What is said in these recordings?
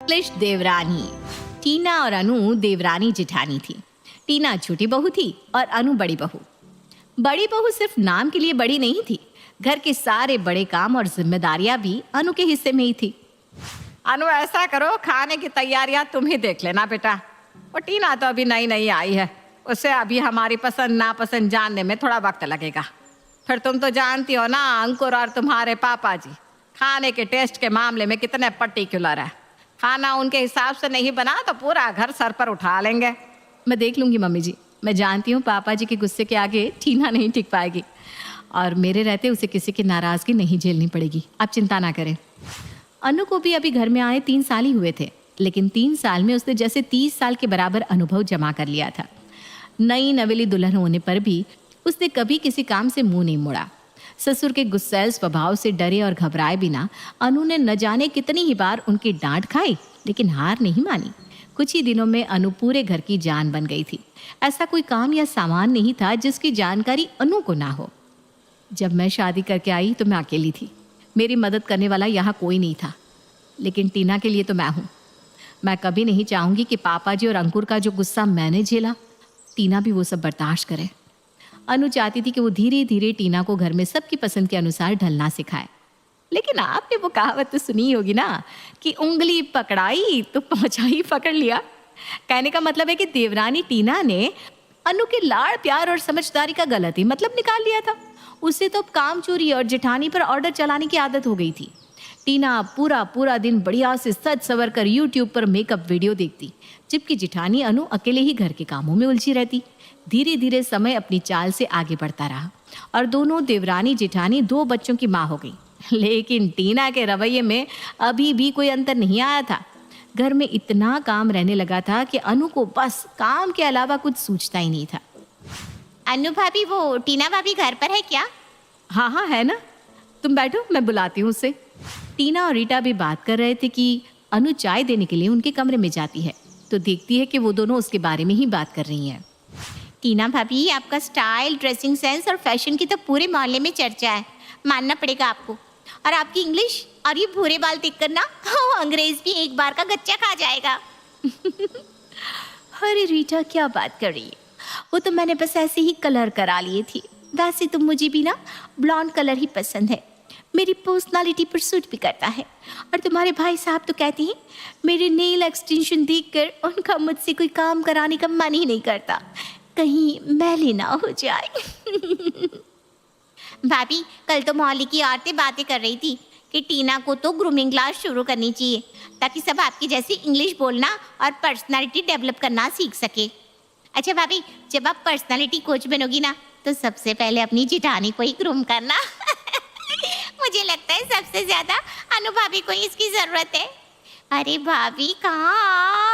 English देवरानी। टीना और अनु देवरानी जेठानी थी। टीना छोटी बहू थी और अनु बड़ी बहू। बड़ी बहू सिर्फ नाम के लिए बड़ी नहीं थी, घर के सारे बड़े काम और जिम्मेदारियां भी अनु के हिस्से में ही थी। अनु ऐसा करो, खाने की तैयारियां तुम ही देख लेना बेटा। और टीना तो अभी नई नई आई है, उसे अभी हमारी पसंद नापसंद जानने में थोड़ा वक्त लगेगा। फिर तुम तो जानती हो ना, अंकुर और तुम्हारे पापा जी खाने के टेस्ट के मामले में कितने पर्टिकुलर है। खाना उनके हिसाब से नहीं बना तो पूरा घर सर पर उठा लेंगे। मैं देख लूंगी मम्मी जी, मैं जानती हूँ पापा जी के गुस्से के आगे टीना नहीं टिक पाएगी और मेरे रहते उसे किसी की नाराजगी नहीं झेलनी पड़ेगी। आप चिंता ना करें। अनु को भी अभी घर में आए 3 साल ही हुए थे, लेकिन 3 साल में उसने जैसे 30 साल के बराबर अनुभव जमा कर लिया था। नई नवेली दुल्हन होने पर भी उसने कभी किसी काम से मुंह नहीं मोड़ा। ससुर के गुस्सैल स्वभाव से डरे और घबराए बिना अनु ने न जाने कितनी ही बार उनकी डांट खाई, लेकिन हार नहीं मानी। कुछ ही दिनों में अनु पूरे घर की जान बन गई थी। ऐसा कोई काम या सामान नहीं था जिसकी जानकारी अनु को ना हो। जब मैं शादी करके आई तो मैं अकेली थी, मेरी मदद करने वाला यहाँ कोई नहीं था, लेकिन टीना के लिए तो मैं हूँ। मैं कभी नहीं चाहूँगी कि पापा जी और अंकुर का जो गुस्सा मैंने झेला, टीना भी वो सब बर्दाश्त करे। अनु चाहती थी कि वो धीरे धीरे टीना को घर में सबकी पसंद के अनुसार ढलना सिखाए। लेकिन आपने वो कहावत तो सुनी होगी ना कि उंगली पकड़ाई तो पहुंचाई पकड़ लिया। कहने का मतलब है कि देवरानी टीना ने अनु के लाड़ प्यार और समझदारी का गलत ही मतलब निकाल लिया था। उसे तो अब काम चोरी और जेठानी पर ऑर्डर चलाने की आदत हो गई थी। टीना पूरा पूरा दिन बढ़िया से सज सवर कर यूट्यूब पर मेकअप वीडियो देखती, जबकि जेठानी अनु अकेले ही घर के कामों में उलझी रहती। धीरे धीरे समय अपनी चाल से आगे बढ़ता रहा और दोनों देवरानी जेठानी 2 बच्चों की माँ हो गई। लेकिन टीना के रवैये में अभी भी कोई अंतर नहीं आया था। घर में इतना काम रहने लगा था कि अनु को बस काम के अलावा कुछ सूझता ही नहीं था। अनु भाभी, वो टीना भाभी घर पर है क्या? हाँ हाँ है ना, तुम बैठो, मैं बुलाती हूँ उसे। टीना और रीटा भी बात कर रहे थे कि अनु चाय देने के लिए उनके कमरे में जाती है तो देखती है कि वो दोनों उसके बारे में ही बात कर रही हैं। टीना भाभी, आपका स्टाइल, ड्रेसिंग सेंस और फैशन की तो पूरे मोहल्ले में चर्चा है, मानना पड़ेगा आपको। और आपकी इंग्लिश और ये भूरे बाल देखकर ना अंग्रेज भी एक बार का गच्चा खा जाएगा। अरे रीटा, क्या बात कर रही है? वो तो मैंने बस ऐसे ही कलर करा लिए थी। वैसे तो मुझे भी ना ब्लॉन्ड कलर ही पसंद है, मेरी पर्सनालिटी पर सूट भी करता है। और तुम्हारे भाई साहब तो कहते हैं मेरे नेल एक्सटेंशन देखकर उनका मुझसे कोई काम कराने का मन ही नहीं करता, कहीं मैली ना हो जाए। भाभी, कल तो मोहल्ले की औरतें बातें कर रही थी कि टीना को तो ग्रूमिंग क्लास शुरू करनी चाहिए ताकि सब आपकी जैसी इंग्लिश बोलना और पर्सनालिटी डेवलप करना सीख सके। अच्छा भाभी, जब आप पर्सनालिटी कोच बनोगी ना तो सबसे पहले अपनी जेठानी को ही ग्रूम करना। मुझे लगता है सबसे ज्यादा अनु भाभी को ही इसकी जरूरत है। अरे भाभी, कहाँ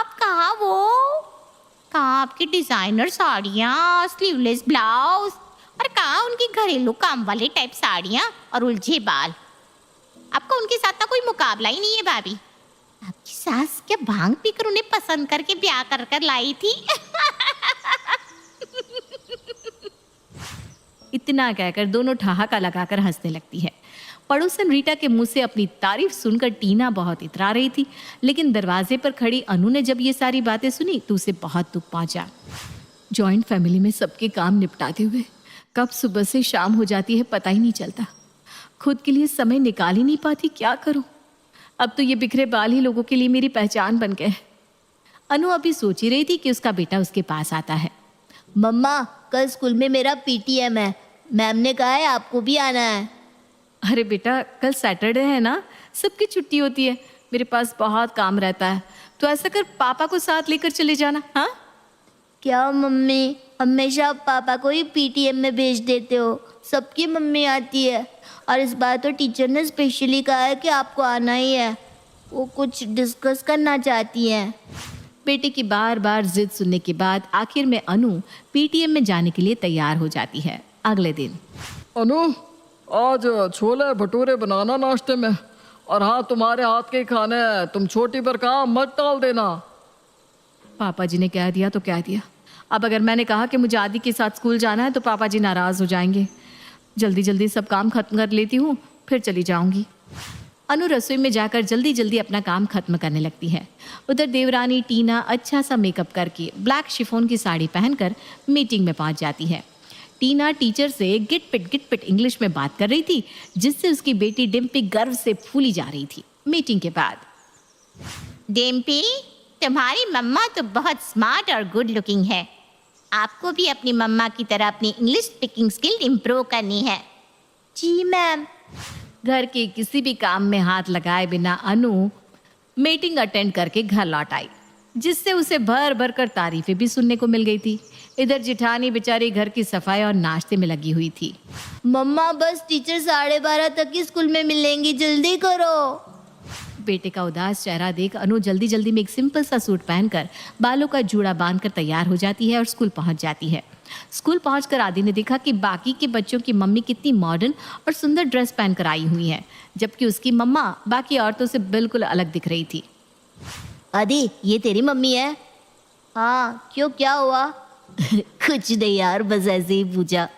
आपकी डिजाइनर साड़ियाँ, स्लीवलेस ब्लाउज और कहाँ उनकी घरेलू काम वाले टाइप साड़ियाँ और उलझे बाल। आपका उनके साथ ना कोई मुकाबला ही नहीं है भाभी। आपकी सास क्या भांग पीकर उन्हें पसंद करके ब्याह कर लाई थी? इतना कहकर दोनों ठहाका लगाकर हंसने लगती है। पड़ोसन रीटा के मुंह से अपनी तारीफ सुनकर टीना बहुत इतरा रही थी, लेकिन दरवाजे पर खड़ी अनु ने जब ये सारी बातें सुनी तो उसे बहुत दुख पहुंचा। जॉइंट फैमिली में सबके काम निपटाते हुए कब सुबह से शाम हो जाती है पता ही नहीं चलता। खुद के लिए समय निकाल ही नहीं पाती, क्या करूं? अब तो ये बिखरे बाल ही लोगों के लिए मेरी पहचान बन गए। अनु अभी सोच ही रही थी कि उसका बेटा उसके पास आता है। मम्मा, कल स्कूल में मेरा पीटीएम है, मैम ने कहा है आपको भी आना है। अरे बेटा, कल सैटरडे है ना, सबकी छुट्टी होती है, मेरे पास बहुत काम रहता है, तो ऐसा कर पापा को साथ लेकर चले जाना। हाँ क्या मम्मी, हमेशा आप पापा को ही पीटीएम में भेज देते हो, सबकी मम्मी आती है और इस बार तो टीचर ने स्पेशली कहा है कि आपको आना ही है, वो कुछ डिस्कस करना चाहती हैं। बेटे की बार बार जिद सुनने के बाद आखिर में अनु पीटीएम में जाने के लिए तैयार हो जाती है। अगले दिन, अनु, आज छोले भटूरे बनाना नाश्ते में, और हाँ, तुम्हारे हाथ के खाने हैं, तुम छोटी पर काम मत टाल देना। पापा जी ने कह दिया तो कह दिया। अब अगर मैंने कहा कि मुझे आदि के साथ स्कूल जाना है तो पापा जी नाराज हो जाएंगे। जल्दी जल्दी सब काम खत्म कर लेती हूँ, फिर चली जाऊंगी। अनु रसोई में जाकर जल्दी जल्दी अपना काम खत्म करने लगती है। उधर देवरानी टीना अच्छा सा मेकअप करके ब्लैक शिफॉन की साड़ी पहनकर मीटिंग में पहुंच जाती है। टीना टीचर से गिट पिट इंग्लिश में बात कर रही थी, जिससे उसकी बेटी डिम्पी गर्व से फूली जा रही थी। मीटिंग के बाद, डिम्पी, तुम्हारी मम्मा तो बहुत स्मार्ट और गुड लुकिंग है। आपको भी अपनी मम्मा की तरह अपनी इंग्लिश स्पीकिंग स्किल इम्प्रूव करनी है। जी मैम। घर के किसी भी काम में हाथ लगाए बिना अनु मीटिंग अटेंड करके घर लौट आई, जिससे उसे भर भर कर तारीफें भी सुनने को मिल गई थी। इधर जिठानी बेचारी घर की सफाई और नाश्ते में लगी हुई थी। मम्मा बस टीचर 12:30 तक ही स्कूल में मिलेंगी, जल्दी करो। बेटे का उदास चेहरा देख अनु जल्दी जल्दी में एक सिंपल सा सूट पहनकर बालों का जूड़ा बांधकर तैयार हो जाती है और स्कूल पहुंच जाती है। स्कूल पहुंचकर आदि ने देखा कि बाकी के बच्चों की मम्मी कितनी मॉडर्न और सुंदर ड्रेस पहनकर आई हुई है, जबकि उसकी मम्मा बाकी औरतों से बिल्कुल अलग दिख रही थी। आदि, ये तेरी मम्मी है? हाँ, क्यों, क्या हुआ? कुछ नहीं यार, बस ऐसे ही पूछा।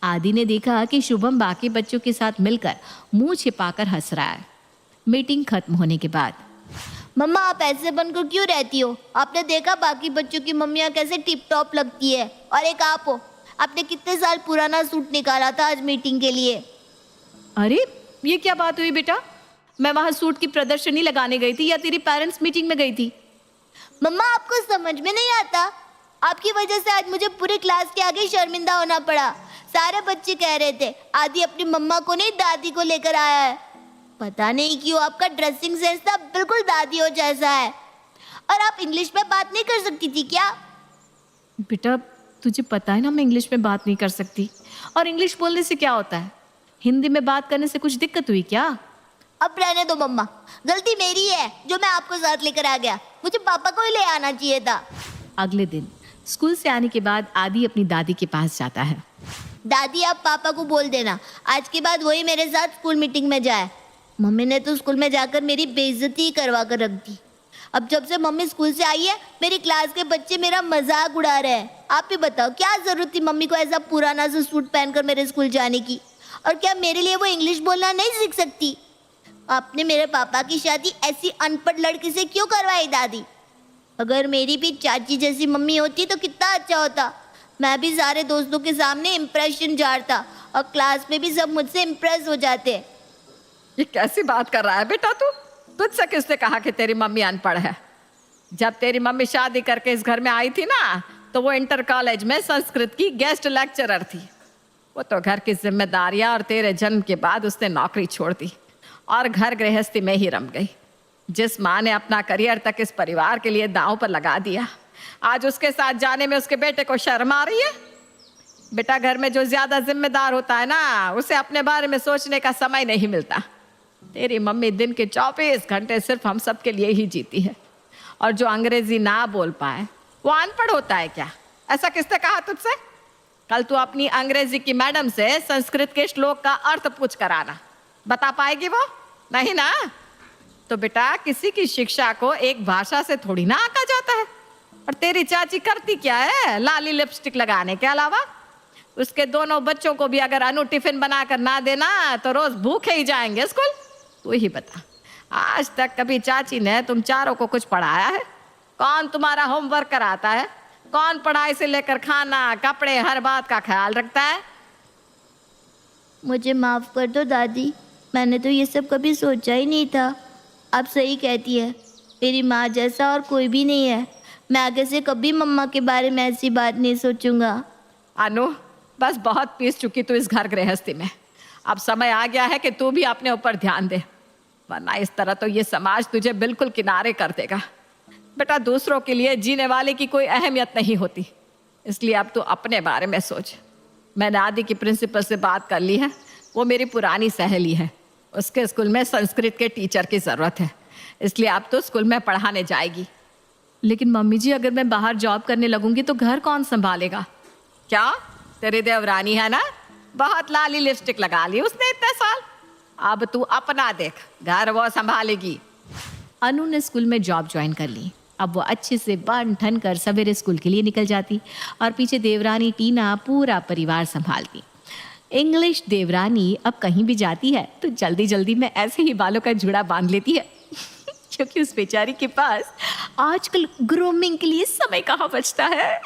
आदि ने देखा कि शुभम बाकी बच्चों के साथ मिलकर मुंह छिपाकर हंस रहा है। मीटिंग खत्म होने के बाद, मम्मा आप ऐसे बनकर क्यों रहती हो? आपने देखा बाकी बच्चों की मम्मियाँ कैसे टिप टॉप लगती है, और एक आप हो, आपने कितने साल पुराना सूट निकाला था आज मीटिंग के लिए। अरे ये क्या बात हुई बेटा? मैं वहां सूट की प्रदर्शनी लगाने गई थी या तेरी पेरेंट्स मीटिंग में गई थी? मम्मा आपको समझ में नहीं आता? आपकी वजह से आज मुझे पूरे क्लास के आगे शर्मिंदा होना पड़ा। सारे बच्चे कह रहे थे आदि अपनी मम्मा को नहीं दादी को लेकर आया है। पता नहीं क्यों आपका ड्रेसिंग सेंस था बिल्कुल दादियों जैसा है। और आप इंग्लिश में बात नहीं कर सकती थी क्या? बेटा तुझे पता है ना मैं इंग्लिश में बात नहीं कर सकती, और इंग्लिश बोलने से क्या होता है? हिंदी में बात करने से कुछ दिक्कत हुई क्या? अब रहने दो मम्मा, गलती मेरी है जो मैं आपको साथ लेकर आ गया। मुझे पापा को ही ले आना चाहिए था। अगले दिन स्कूल से आने के बाद आदि अपनी दादी के पास जाता है। दादी आप पापा को बोल देना आज के बाद वही मेरे साथ स्कूल मीटिंग में जाए। मम्मी ने तो स्कूल में जाकर मेरी बेइज्जती ही करवा कर रख दी। अब जब से मम्मी स्कूल से आई है मेरी क्लास के बच्चे मेरा मजाक उड़ा रहे हैं। आप ही बताओ क्या जरूरत थी मम्मी को ऐसा पुराना सा सूट पहनकर मेरे स्कूल जाने की? और क्या मेरे लिए वो इंग्लिश बोलना नहीं सीख सकती? आपने मेरे पापा की शादी ऐसी अनपढ़ लड़की से क्यों करवाई दादी? अगर मेरी भी चाची जैसी मम्मी होती तो कितना अच्छा होता। मैं भी सारे दोस्तों के सामने इम्प्रेशन झाड़ता और क्लास में भी सब मुझसे इम्प्रेस हो जाते। ये कैसी बात कर रहा है बेटा तू? तुझसे किसने कहा कि तेरी मम्मी अनपढ़ है? जब तेरी मम्मी शादी करके इस घर में आई थी ना, तो वो इंटर कॉलेज में संस्कृत की गेस्ट लेक्चरर थी। वो तो घर की जिम्मेदारियां और तेरे जन्म के बाद उसने नौकरी छोड़ दी और घर गृहस्थी में ही रम गई। जिस माँ ने अपना करियर तक इस परिवार के लिए दांव पर लगा दिया, आज उसके साथ जाने में उसके बेटे को शर्म आ रही है। बेटा घर में जो ज्यादा जिम्मेदार होता है ना, उसे अपने बारे में सोचने का समय नहीं मिलता। तेरी मम्मी दिन के 24 घंटे सिर्फ हम सब के लिए ही जीती है, और जो अंग्रेजी ना बोल पाए वो अनपढ़ होता है क्या? ऐसा किसने कहा तुझसे? कल तू अपनी अंग्रेजी की मैडम से संस्कृत के श्लोक का अर्थ पूछ कर आना। बता पाएगी वो? नहीं ना? तो बेटा किसी की शिक्षा को एक भाषा से थोड़ी ना आंका जाता है। और तेरी चाची करती क्या है लाली लिपस्टिक लगाने के अलावा? उसके दोनों बच्चों को भी अगर अनु टिफिन बनाकर ना देना तो रोज भूखे ही जाएंगे स्कूल। तू ही बता, आज तक कभी चाची ने तुम चारों को कुछ पढ़ाया है? कौन तुम्हारा होमवर्क कराता है? कौन पढ़ाई से लेकर खाना कपड़े हर बात का ख्याल रखता है? मुझे माफ़ कर दो दादी, मैंने तो ये सब कभी सोचा ही नहीं था। आप सही कहती है, मेरी माँ जैसा और कोई भी नहीं है। मैं आगे से कभी मम्मा के बारे में ऐसी बात नहीं सोचूंगा। अनु बस बहुत पीस चुकी तू इस घर गृहस्थी में। अब समय आ गया है कि तू भी अपने ऊपर ध्यान दे, वरना इस तरह तो ये समाज तुझे बिल्कुल किनारे कर देगा। बेटा दूसरों के लिए जीने वाले की कोई अहमियत नहीं होती, इसलिए अब तू अपने बारे में सोच। मैंने आदि की प्रिंसिपल से बात कर ली है, वो मेरी पुरानी सहेली है। उसके स्कूल में संस्कृत के टीचर की ज़रूरत है, इसलिए अब तो स्कूल में पढ़ाने जाएगी। लेकिन मम्मी जी अगर मैं बाहर जॉब करने लगूंगी तो घर कौन संभालेगा? क्या तेरी देवरानी है ना, बहुत लाली लिपस्टिक लगा ली उसने इतने साल। अब तू अपना देख, घर वो संभालेगी। अनु ने स्कूल में जॉब ज्वाइन कर ली। अब वो अच्छे से बन ठन कर सवेरे स्कूल के लिए निकल जाती और पीछे देवरानी टीना पूरा परिवार संभालती। इंग्लिश देवरानी अब कहीं भी जाती है तो जल्दी जल्दी में ऐसे ही बालों का जुड़ा बांध लेती है क्योंकि उस बेचारी के पास आजकल ग्रूमिंग के लिए समय कहाँ बचता है।